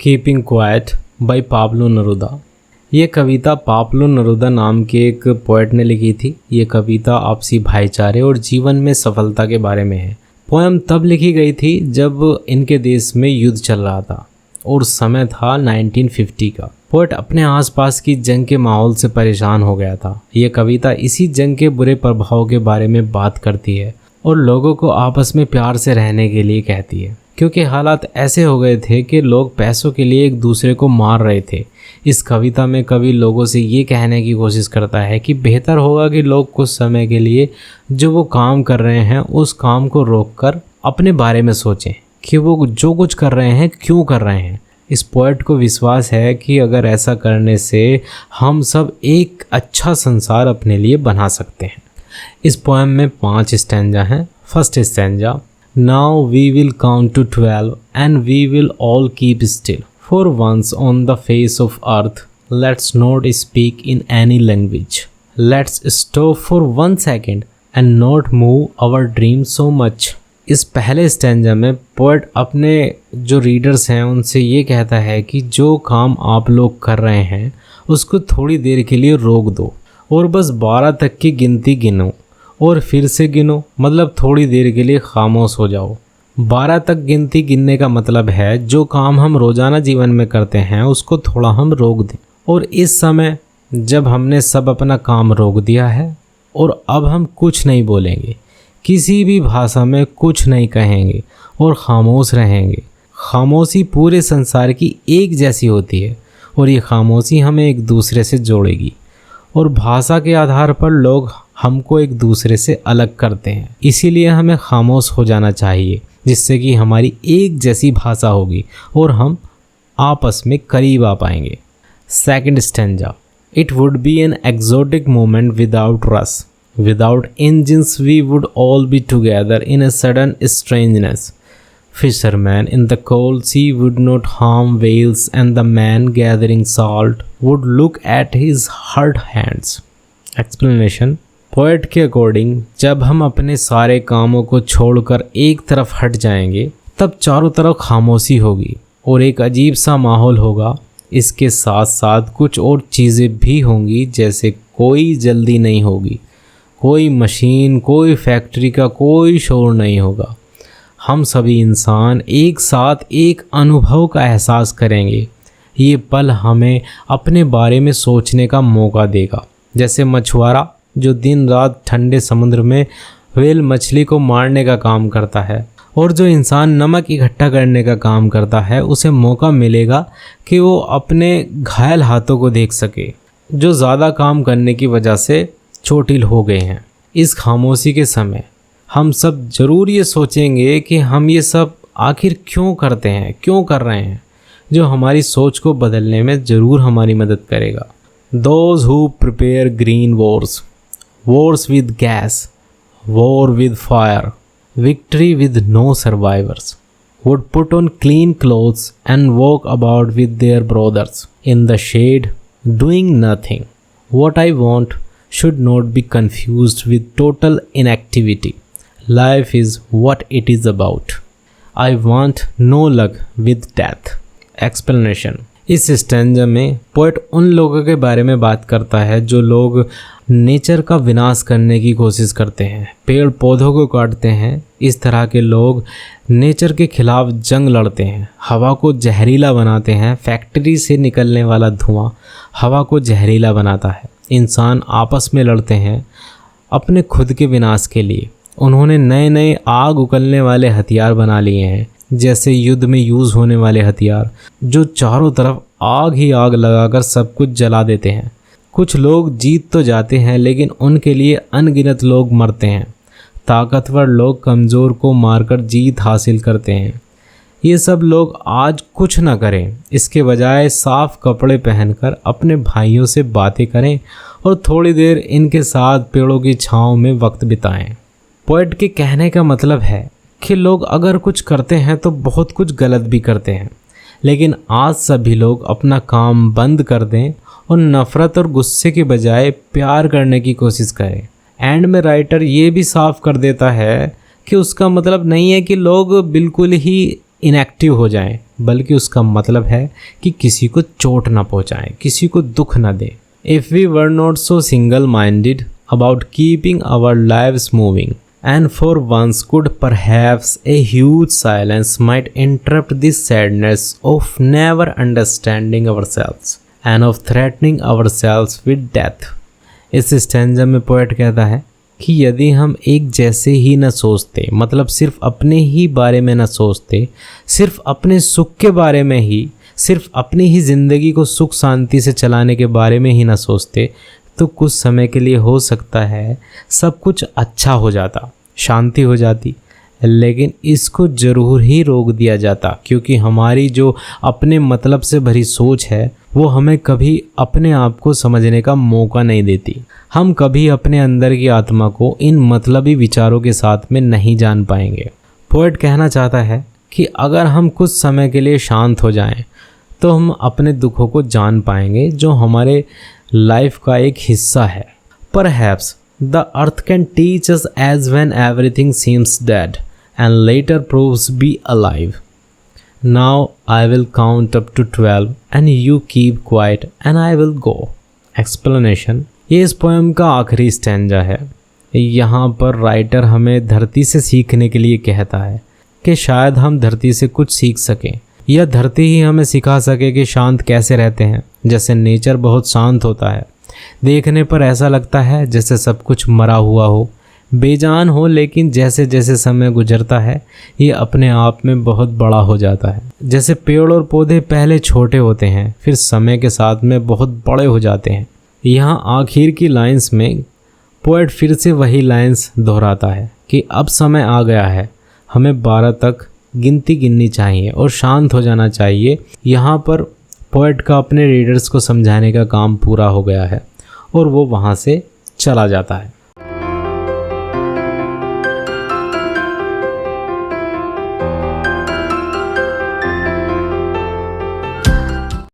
Keeping quiet by Pablo Neruda. ये कविता Pablo Neruda नाम के एक पोएट ने लिखी थी। ये कविता आपसी भाईचारे और जीवन में सफलता के बारे में है। पोएम तब लिखी गई थी जब इनके देश में युद्ध चल रहा था और समय था 1950 का। पोएट अपने आसपास की जंग के माहौल से परेशान हो गया था। ये कविता इसी जंग के बुरे प्रभाव के बारे में बात करती है और लोगों को आपस में प्यार से रहने के लिए कहती है, क्योंकि हालात ऐसे हो गए थे कि लोग पैसों के लिए एक दूसरे को मार रहे थे। इस कविता में कवि लोगों से ये कहने की कोशिश करता है कि बेहतर होगा कि लोग कुछ समय के लिए जो वो काम कर रहे हैं उस काम को रोककर अपने बारे में सोचें कि वो जो कुछ कर रहे हैं क्यों कर रहे हैं। इस पोएट को विश्वास है कि अगर ऐसा करने से हम सब एक अच्छा संसार अपने लिए बना सकते हैं। इस पोएम में 5 स्टैंजा हैं। First stanza, now we will count to 12 and we will all keep still for once on the face of earth let's not speak in any language, let's stop for 1 second and not move our dream so much. इस पहले stanza में poet अपने जो readers हैं उनसे ये कहता है कि जो काम आप लोग कर रहे हैं उसको थोड़ी देर के लिए रोक दो और बस 12 तक की गिनती गिनो और फिर से गिनो, मतलब थोड़ी देर के लिए खामोश हो जाओ। 12 तक गिनती गिनने का मतलब है जो काम हम रोज़ाना जीवन में करते हैं उसको थोड़ा हम रोक दें। और इस समय जब हमने सब अपना काम रोक दिया है और अब हम कुछ नहीं बोलेंगे, किसी भी भाषा में कुछ नहीं कहेंगे और खामोश रहेंगे। खामोशी पूरे संसार की एक जैसी होती है और ये खामोशी हमें एक दूसरे से जोड़ेगी और भाषा के आधार पर लोग हमको एक दूसरे से अलग करते हैं। इसीलिए हमें खामोश हो जाना चाहिए जिससे कि हमारी एक जैसी भाषा होगी और हम आपस में करीब आ पाएंगे। Second stanza, it would be an exotic moment without rush, without engines we would all be together in a sudden strangeness. Fishermen in the cold sea would not harm whales and the man gathering salt would look at his hurt hands. Explanation, poet के according जब हम अपने सारे कामों को छोड़कर एक तरफ हट जाएंगे तब चारों तरफ खामोशी होगी और एक अजीब सा माहौल होगा। इसके साथ साथ कुछ और चीज़ें भी होंगी, जैसे कोई जल्दी नहीं होगी, कोई मशीन, कोई फैक्ट्री का कोई शोर नहीं होगा। हम सभी इंसान एक साथ एक अनुभव का एहसास करेंगे। ये पल हमें अपने बारे में सोचने का मौका देगा। जैसे मछुआरा जो दिन रात ठंडे समुद्र में व्हेल मछली को मारने का काम करता है और जो इंसान नमक इकट्ठा करने का काम करता है, उसे मौका मिलेगा कि वो अपने घायल हाथों को देख सके जो ज़्यादा काम करने की वजह से चोटिल हो गए हैं। इस खामोशी के समय हम सब ज़रूर ये सोचेंगे कि हम ये सब आखिर क्यों करते हैं, क्यों कर रहे हैं, जो हमारी सोच को बदलने में ज़रूर हमारी मदद करेगा। Those who prepare green wars, wars with gas, war with fire, victory with no survivors, would put on clean clothes and walk about with their brothers in the shade doing nothing. What I want should not be confused with total inactivity. Life is what it is about. I want no luck with death. Explanation, इस stanza में poet उन लोगों के बारे में बात करता है जो लोग नेचर का विनाश करने की कोशिश करते हैं, पेड़ पौधों को काटते हैं। इस तरह के लोग नेचर के खिलाफ जंग लड़ते हैं, हवा को जहरीला बनाते हैं। फैक्ट्री से निकलने वाला धुआं हवा को जहरीला बनाता है। इंसान आपस में लड़ते हैं अपने खुद के विनाश के लिए। उन्होंने नए नए आग उगलने वाले हथियार बना लिए हैं, जैसे युद्ध में यूज़ होने वाले हथियार जो चारों तरफ आग ही आग लगाकर सब कुछ जला देते हैं। कुछ लोग जीत तो जाते हैं लेकिन उनके लिए अनगिनत लोग मरते हैं। ताकतवर लोग कमज़ोर को मारकर जीत हासिल करते हैं। ये सब लोग आज कुछ ना करें, इसके बजाय साफ कपड़े पहनकर अपने भाइयों से बातें करें और थोड़ी देर इनके साथ पेड़ों की छांव में वक्त बिताएं। पोएट के कहने का मतलब है कि लोग अगर कुछ करते हैं तो बहुत कुछ गलत भी करते हैं, लेकिन आज सभी लोग अपना काम बंद कर दें और नफ़रत और गुस्से के बजाय प्यार करने की कोशिश करें। एंड में राइटर ये भी साफ कर देता है कि उसका मतलब नहीं है कि लोग बिल्कुल ही इनएक्टिव हो जाएं, बल्कि उसका मतलब है कि किसी को चोट ना पहुंचाएं, किसी को दुख ना दें। If we were not so single minded about keeping our lives moving and for once could perhaps a huge silence might interrupt the sadness of never understanding ourselves and of threatening ourselves with death। इस stanza में poet कहता है कि यदि हम एक जैसे ही न सोचते, मतलब सिर्फ अपने ही बारे में न सोचते, सिर्फ अपने सुख के बारे में ही, सिर्फ अपनी ही ज़िंदगी को सुख शांति से चलाने के बारे में ही न सोचते, तो कुछ समय के लिए हो सकता है सब कुछ अच्छा हो जाता, शांति हो जाती, लेकिन इसको ज़रूर ही रोक दिया जाता, क्योंकि हमारी जो अपने मतलब से भरी सोच है वो हमें कभी अपने आप को समझने का मौका नहीं देती। हम कभी अपने अंदर की आत्मा को इन मतलबी विचारों के साथ में नहीं जान पाएंगे। पोएट कहना चाहता है कि अगर हम कुछ समय के लिए शांत हो जाएं, तो हम अपने दुखों को जान पाएंगे जो हमारे लाइफ का एक हिस्सा है। Perhaps the earth can teach us as when everything seems dead and later proves be alive। Now I will count up to 12 and you keep quiet and I will go। Explanation। ये इस poem का आखिरी stanza है। यहाँ पर writer हमें धरती से सीखने के लिए कहता है कि शायद हम धरती से कुछ सीख सकें, या धरती ही हमें सिखा सके कि शांत कैसे रहते हैं। जैसे नेचर बहुत शांत होता है, देखने पर ऐसा लगता है जैसे सब कुछ मरा हुआ हो, बेजान हो, लेकिन जैसे जैसे समय गुजरता है ये अपने आप में बहुत बड़ा हो जाता है। जैसे पेड़ और पौधे पहले छोटे होते हैं, फिर समय के साथ में बहुत बड़े हो जाते हैं। यहाँ आखिर की लाइंस में पोएट फिर से वही लाइंस दोहराता है कि अब समय आ गया है, हमें 12 तक गिनती गिननी चाहिए और शांत हो जाना चाहिए। यहाँ पर पोएट का अपने रीडर्स को समझाने का काम पूरा हो गया है और वो वहाँ से चला जाता है।